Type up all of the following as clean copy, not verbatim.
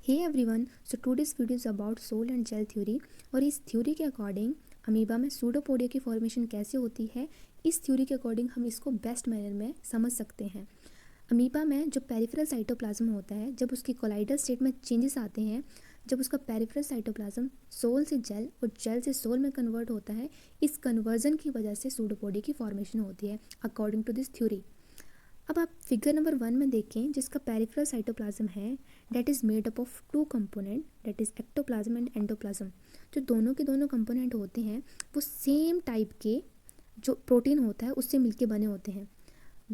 Hey everyone, so today's video is about sol and gel theory. और इस theory के according amoeba में pseudopodia की फॉर्मेशन कैसे होती है, इस थ्योरी के अकॉर्डिंग हम इसको बेस्ट मैनर में समझ सकते हैं। अमीबा में जो पेरिफेरल साइटोप्लाज्म होता है, जब उसकी कोलाइडल स्टेट में चेंजेस आते हैं, जब उसका पेरिफेरल साइटोप्लाज्म सोल से जेल और जेल से सोल में कन्वर्ट होता है, इस कन्वर्जन की वजह से सूडोपोडिया की फॉर्मेशन होती है अकॉर्डिंग टू दिस थ्योरी। अब आप फिगर नंबर 1 में देखें, जिसका पेरिफेरल साइटोप्लाज्म है that is made up of two component, that is ectoplasm and endoplasm. जो दोनों के दोनों कंपोनेंट होते हैं वो सेम टाइप के जो प्रोटीन होता है उससे मिलके बने होते हैं।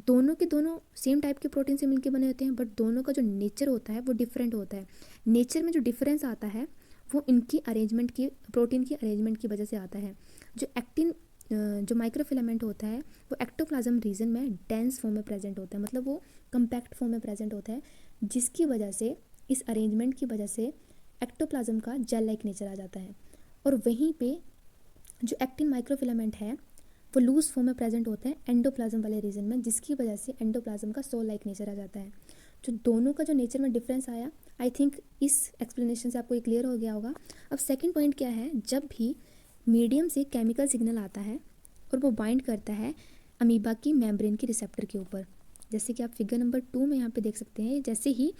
दोनों के दोनों सेम टाइप के प्रोटीन से मिलके बने होते हैं, बट दोनों का जो नेचर होता है वो डिफरेंट होता है। नेचर में जो डिफरेंस आता है वो इनकी अरेंजमेंट की, प्रोटीन की अरेंजमेंट की वजह से आता है। जो एक्टिन जो माइक्रोफिलामेंट होता है वो एक्टोप्लाज्म रीजन में डेंस फॉर्म में प्रेजेंट होता है, मतलब वो कम्पैक्ट फॉर्म में प्रेजेंट होता है, जिसकी वजह से इस अरेंजमेंट की वजह से एक्टोप्लाज्म का जेल लाइक नेचर आ जाता है। और वहीं पे जो एक्टिन माइक्रोफिलामेंट है वो लूज फॉर्म में प्रेजेंट होता है एंडोप्लाज्म वाले रीजन में, जिसकी वजह से एंडोप्लाज्म का सोल लाइक नेचर आ जाता है। जो दोनों का जो नेचर में डिफरेंस आया, आई थिंक इस एक्सप्लेनेशन से आपको ये क्लियर हो गया होगा। अब सेकंड पॉइंट क्या है, जब भी मीडियम से केमिकल सिग्नल आता है और वो बाइंड करता है अमीबा की मेम्ब्रेन के रिसेप्टर के ऊपर, जैसे कि आप फिगर नंबर 2 में यहाँ पे देख सकते हैं, जैसे ही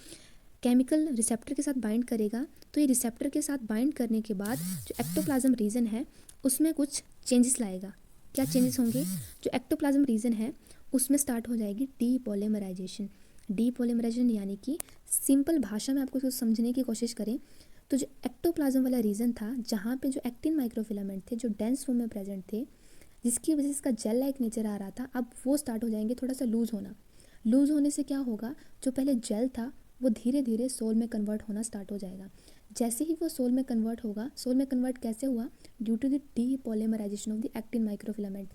केमिकल रिसेप्टर के साथ बाइंड करेगा तो ये रिसेप्टर के साथ बाइंड करने के बाद जो एक्टोप्लाज्म रीजन है उसमें कुछ चेंजेस लाएगा। क्या चेंजेस होंगे? जो एक्टोप्लाज्म रीजन है उसमें स्टार्ट हो जाएगी डीपॉलीमराइजेशन। डीपॉलीमराइजेशन यानी कि सिंपल भाषा में आपको इसको समझने की कोशिश करें तो जो एक्टोप्लाज्म वाला रीजन था, जहाँ पे जो एक्टिन माइक्रोफिलामेंट थे जो डेंस फॉर्म में प्रेजेंट थे, जिसकी वजह से इसका जेल लाइक नेचर आ रहा था, अब वो स्टार्ट हो जाएंगे थोड़ा सा लूज होना। लूज होने से क्या होगा, जो पहले जेल था वो धीरे धीरे सोल में कन्वर्ट होना स्टार्ट हो जाएगा। जैसे ही वो सोल में कन्वर्ट होगा, सोल में कन्वर्ट कैसे हुआ? Due to the depolymerisation of the actin microfilament.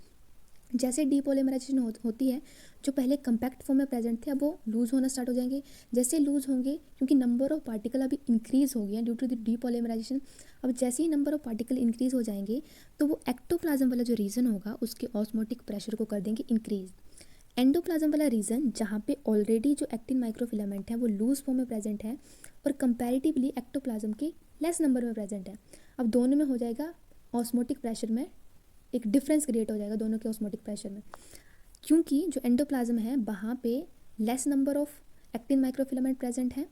जैसे डीपॉलीमराइजेशन होती है, जो पहले कंपैक्ट फॉर्म में प्रेजेंट थे अब वो लूज होना स्टार्ट हो जाएंगे। जैसे लूज होंगे, क्योंकि नंबर ऑफ पार्टिकल अभी इंक्रीज हो गया ड्यू टू द डीपॉलीमराइजेशन, अब जैसे ही नंबर ऑफ पार्टिकल इंक्रीज हो जाएंगे तो वो एक्टोप्लाज्म वाला जो रीजन होगा उसके ऑस्मोटिक प्रेशर को कर देंगे इंक्रीज। एंडोप्लाज्म वाला रीजन, जहाँ पे ऑलरेडी जो एक्टिन माइक्रोफिलामेंट है वो लूज फॉर्म में प्रेजेंट है और कंपैरेटिवली एक्टोप्लाज्म के लेस नंबर में प्रेजेंट है, अब दोनों में हो जाएगा ऑस्मोटिक प्रेशर में एक डिफरेंस क्रिएट हो जाएगा दोनों के ऑस्मोटिक प्रेशर में। क्योंकि जो एंडोप्लाज्म है वहाँ पे less number of actin microfilament present है,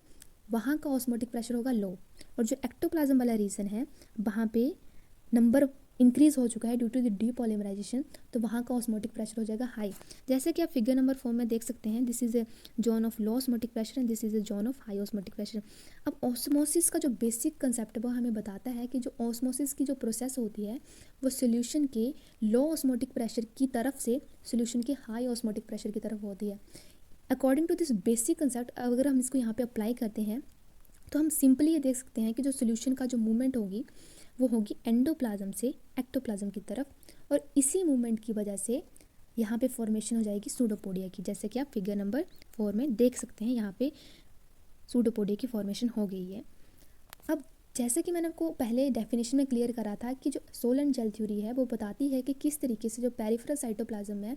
वहाँ का ऑस्मोटिक प्रेशर होगा लो। और जो एक्टोप्लाज्म वाला रीजन है वहाँ पे नंबर इंक्रीज हो चुका है ड्यू टू द डीपॉलीमराइजेशन, तो वहाँ का ऑस्मोटिक प्रेशर हो जाएगा हाई। जैसे कि आप फिगर नंबर 4 में देख सकते हैं, this is a zone of low osmotic pressure and this is a zone of high osmotic pressure. अब ऑस्मोसिस का जो बेसिक कंसेप्ट है वो हमें बताता है कि जो ऑस्मोसिस की जो प्रोसेस होती है वो सोल्यूशन के लो ऑस्मोटिक प्रेशर की तरफ से सोल्यूशन के हाई ऑस्मोटिक प्रेशर की तरफ होती है। According to this basic concept, अगर हम इसको यहाँ पे अप्लाई करते हैं तो हम सिंपली ये देख सकते हैं कि जो सोल्यूशन का जो मूवमेंट होगी वो होगी एंडोप्लाज्म से एक्टोप्लाज्म की तरफ, और इसी मूवमेंट की वजह से यहाँ पे फॉर्मेशन हो जाएगी सूडोपोडिया की, जैसे कि आप फिगर नंबर 4 में देख सकते हैं यहाँ पे सूडोपोडिया की फॉर्मेशन हो गई है। अब जैसे कि मैंने आपको पहले डेफिनेशन में क्लियर करा था कि जो सोल एंड जेल थ्योरी है वो बताती है कि किस तरीके से जो पेरिफेरल साइटोप्लाज्म में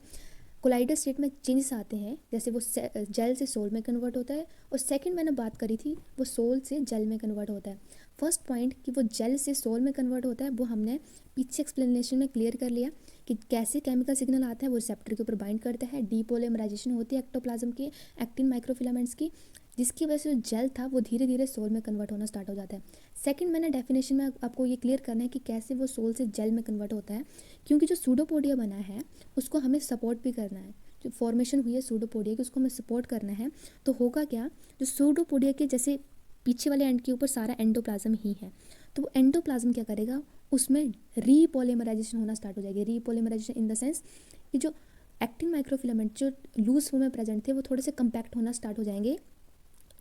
कोलाइडल स्टेट में चेंजेस आते हैं, जैसे वो जेल से सोल में कन्वर्ट होता है, और सेकंड मैंने बात करी थी वो सोल से जेल में कन्वर्ट होता है। फर्स्ट पॉइंट कि वो जेल से सोल में कन्वर्ट होता है वो हमने पीछे एक्सप्लेनेशन में क्लियर कर लिया कि कैसे केमिकल सिग्नल आता है, वो रिसेप्टर के ऊपर बाइंड करता है, डीपॉलीमराइजेशन होती है एक्टोप्लाज्म के एक्टिन माइक्रोफिलामेंट्स की, जिसकी वजह से जो जेल था वो धीरे धीरे सोल में कन्वर्ट होना स्टार्ट हो जाता है। सेकंड मैंने डेफिनेशन में आपको ये क्लियर करना है कि कैसे वो सोल से जेल में कन्वर्ट होता है, क्योंकि जो सूडोपोडिया बना है उसको हमें सपोर्ट भी करना है। जो फॉर्मेशन हुई है सूडोपोडिया की उसको हमें सपोर्ट करना है, तो होगा क्या, जो सूडोपोडिया के जैसे पीछे वाले एंड के ऊपर सारा एंडोप्लाज्म ही है, तो वो एंडोप्लाज्म क्या करेगा, उसमें रीपॉलीमराइजेशन होना स्टार्ट हो जाएगी। रीपॉलीमराइजेशन इन द सेंस कि जो एक्टिन माइक्रोफिलामेंट जो लूज फॉर्म में प्रेजेंट थे वो थोड़े से कंपैक्ट होना स्टार्ट हो जाएंगे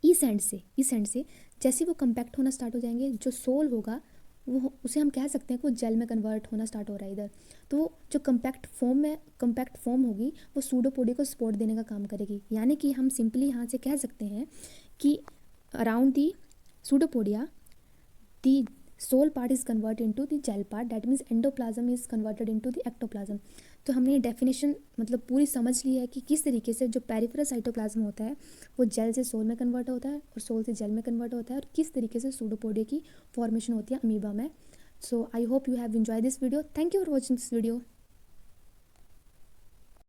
इस एंड से जैसे वो कंपैक्ट होना स्टार्ट हो जाएंगे, जो सोल होगा वो उसे हम कह सकते हैं कि वो जेल में कन्वर्ट होना स्टार्ट हो रहा है इधर, तो वो जो कंपैक्ट फॉर्म होगी वो सूडोपोडिया को सपोर्ट देने का काम करेगी। यानी कि हम सिंपली यहाँ से कह सकते हैं कि around the pseudopodia the sol part is convert into the gel part, that means endoplasm is converted into the ectoplasm. तो हमने ये डेफिनेशन मतलब पूरी समझ ली है कि किस तरीके से जो पेरिफेरल साइटोप्लाज्म होता है वो जेल से सोल में कन्वर्ट होता है और सोल से जेल में कन्वर्ट होता है, और किस तरीके से सूडोपोडिया की फॉर्मेशन होती है अमीबा में। So I hope you have enjoy this video. Thank you for watching this video.